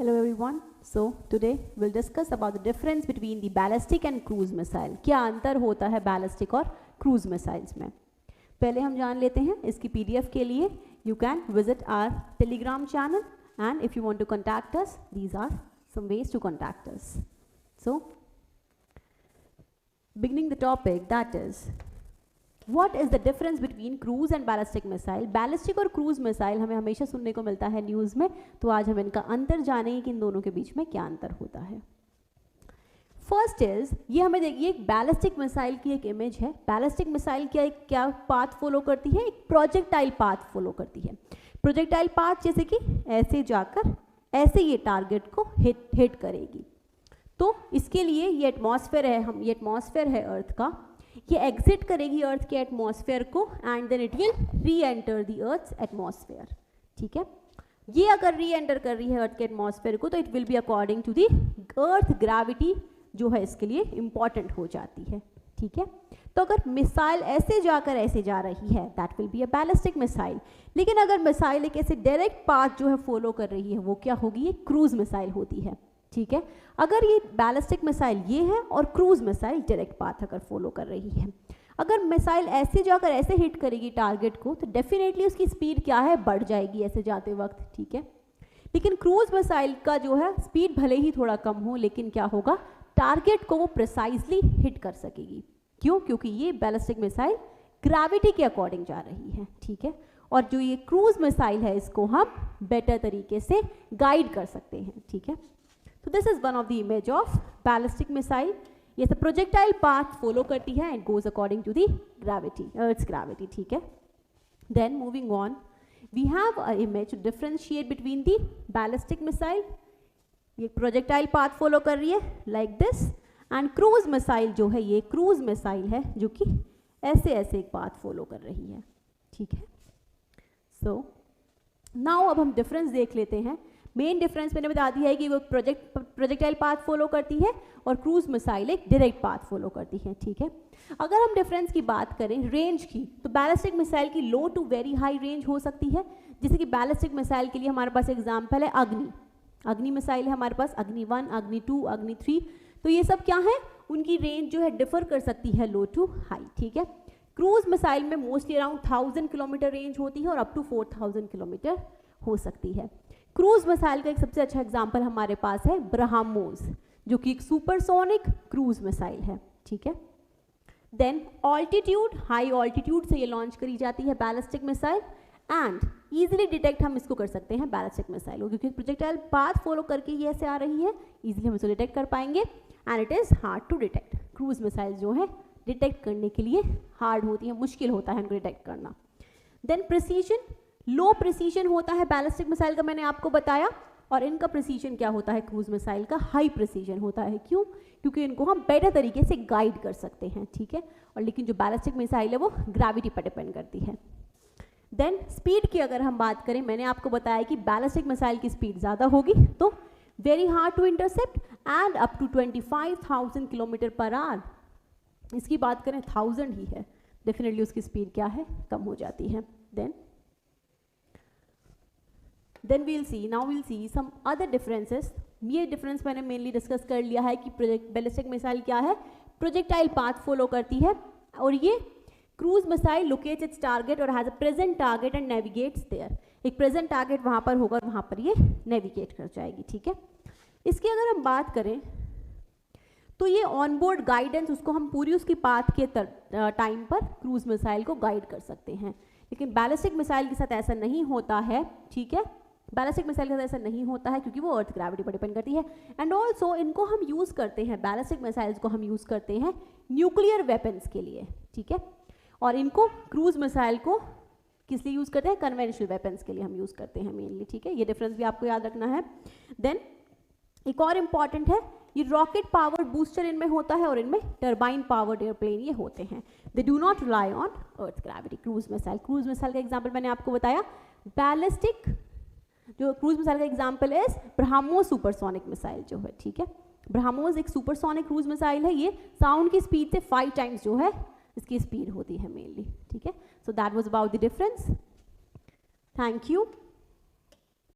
Hello everyone. So today we'll discuss about the difference between the ballistic and cruise missile. क्या अंतर होता है ballistic और cruise missiles में? पहले हम जान लेते हैं इसकी PDF के लिए you can visit our Telegram channel and if you want to contact us, these are some ways to contact us. So beginning the topic, that is What is the difference between cruise and ballistic missile? Ballistic और cruise missile हमें हमेशा सुनने को मिलता है news में, तो आज हम इनका अंतर जानेंगे कि इन दोनों के बीच में क्या अंतर होता है. फर्स्ट इज, ये हमें देखिए एक बैलिस्टिक मिसाइल की एक इमेज है. बैलिस्टिक मिसाइल क्या पाथ फॉलो करती है? एक प्रोजेक्टाइल पाथ फॉलो करती है. प्रोजेक्टाइल पाथ जैसे कि ऐसे जाकर ऐसे ये टारगेट को हिट करेगी. तो इसके लिए ये एटमॉस्फेयर है, ये एटमॉस्फेयर है अर्थ का, ये एग्जिट करेगी अर्थ के एटमॉस्फेयर को and then it will reenter the earth's atmosphere. ठीक है, ये अगर री एंटर कर रही है अर्थ के एटमॉस्फेयर को तो it will be according to the earth gravity जो है इसके लिए इंपॉर्टेंट हो जाती है. ठीक है, तो अगर मिसाइल ऐसे जाकर ऐसे जा रही है that will be a ballistic missile. लेकिन अगर मिसाइल एक ऐसे डायरेक्ट पाथ जो है फॉलो कर रही है वो क्या होगी? ये क्रूज मिसाइल होती है. ठीक है, अगर ये बैलिस्टिक मिसाइल ये है और क्रूज मिसाइल डायरेक्ट पाथ अगर फॉलो कर रही है. अगर मिसाइल ऐसे जाकर ऐसे हिट करेगी टारगेट को तो डेफिनेटली उसकी स्पीड क्या है? बढ़ जाएगी ऐसे जाते वक्त. ठीक है, लेकिन क्रूज मिसाइल का जो है स्पीड भले ही थोड़ा कम हो लेकिन क्या होगा? टारगेट को वो प्रिसाइजली हिट कर सकेगी. क्यों? क्योंकि ये बैलिस्टिक मिसाइल ग्रेविटी के अकॉर्डिंग जा रही है. ठीक है, और जो ये क्रूज मिसाइल है इसको हम बेटर तरीके से गाइड कर सकते हैं. ठीक है, तो this is one of the image of ballistic missile. ये सब प्रोजेक्टाइल पाथ फॉलो करती है and goes according to the gravity, earth's gravity. ठीक है, then moving on we have a image to differentiate between the ballistic missile. ये projectile path follow कर रही है like this and cruise missile जो है ये क्रूज मिसाइल है जो कि ऐसे ऐसे एक पाथ फॉलो कर रही है. ठीक है, सो नाउ अब हम डिफरेंस देख लेते हैं. मेन डिफरेंस मैंने बता दिया है कि वो प्रोजेक्टाइल पाथ फॉलो करती है और क्रूज मिसाइल एक डायरेक्ट पाथ फॉलो करती है. ठीक है, अगर हम डिफरेंस की बात करें रेंज की तो बैलिस्टिक मिसाइल की लो टू वेरी हाई रेंज हो सकती है. जैसे कि बैलिस्टिक मिसाइल के लिए हमारे पास एग्जांपल है अग्नि मिसाइल है हमारे पास, अग्नि 1, अग्नि 2, अग्नि 3. तो ये सब क्या है? उनकी रेंज जो है डिफर कर सकती है लो टू हाई. ठीक है, क्रूज मिसाइल में मोस्टली अराउंड 1000 किलोमीटर रेंज होती है और अप टू 4000 किलोमीटर हो सकती है. क्रूज मिसाइल का एक सबसे अच्छा एग्जाम्पल हमारे पास है ब्रह्मोस जो कि एक सुपरसोनिक क्रूज मिसाइल है. ठीक है, देन ऑल्टीट्यूड, हाई ऑल्टीट्यूड से ये लॉन्च करी जाती है ballistic missile and easily detect हम इसको कर सकते हैं बैलिस्टिक मिसाइल को क्योंकि प्रोजेक्टाइल पाथ फॉलो करके ये ऐसे आ रही है, इजीली हम इसको डिटेक्ट कर पाएंगे and it is hard to detect. Cruise missile जो है डिटेक्ट करने के लिए हार्ड होती है, मुश्किल होता है उनको डिटेक्ट करना. देन प्रिसीजन, लो प्रिसीजन होता है बैलिस्टिक मिसाइल का, मैंने आपको बताया, और इनका प्रिसीजन क्या होता है? क्रूज मिसाइल का हाई प्रिसीजन होता है. क्यों? क्योंकि इनको हम बेटर तरीके से गाइड कर सकते हैं. ठीक है, और लेकिन जो बैलिस्टिक मिसाइल है वो ग्रेविटी पर डिपेंड करती है. देन स्पीड की अगर हम बात करें, मैंने आपको बताया कि बैलिस्टिक मिसाइल की स्पीड ज़्यादा होगी तो very hard to intercept and up to 25,000 kilometre per hour. इसकी बात करें 1000 ही है, डेफिनेटली उसकी स्पीड क्या है? कम हो जाती है. Then we'll see some other differences. ये डिफरेंस मैंने मेनली डिस्कस कर लिया है कि बैलिस्टिक मिसाइल क्या है? प्रोजेक्टाइल पाथ फॉलो करती है और ये cruise missile locates its target और has a present target and navigates there. एक प्रेजेंट टारगेट वहाँ पर होगा और वहाँ पर ये नेविगेट कर जाएगी. ठीक है, इसकी अगर हम बात करें तो ये ऑनबोर्ड गाइडेंस उसको हम पूरी उसकी पाथ के टाइम पर क्रूज मिसाइल को गाइड कर सकते हैं. लेकिन बैलिस्टिक मिसाइल के साथ ऐसा नहीं होता है. ठीक है, बैलिस्टिक मिसाइल के साथ ऐसा नहीं होता है क्योंकि वो अर्थ ग्रेविटी पर डिपेंड करती है. एंड ऑल्सो इनको हम यूज़ करते हैं, बैलिस्टिक मिसाइल्स को हम यूज़ करते हैं न्यूक्लियर वेपन्स के लिए. ठीक है, और इनको क्रूज मिसाइल को किस लिए यूज़ करते हैं? कन्वेंशनल वेपन्स के लिए हम यूज़ करते हैं मेनली. ठीक है, ये डिफरेंस भी आपको याद रखना है. देन एक और इम्पॉर्टेंट है, ये रॉकेट पावर्ड बूस्टर इनमें होता है और इनमें टर्बाइन पावर्ड एयरप्लेन ये होते हैं. They do not rely on earth gravity. Cruise missile का एग्जाम्पल मैंने आपको बताया. बैलिस्टिक जो क्रूज मिसाइल का एग्जाम्पल है ब्रह्मोस सुपरसोनिक मिसाइल जो है. ठीक है, ब्रह्मोस एक सुपरसोनिक क्रूज मिसाइल है. ये साउंड की स्पीड से 5 टाइम्स जो है इसकी स्पीड होती है मेनली. ठीक है, so that was about the difference. Thank you.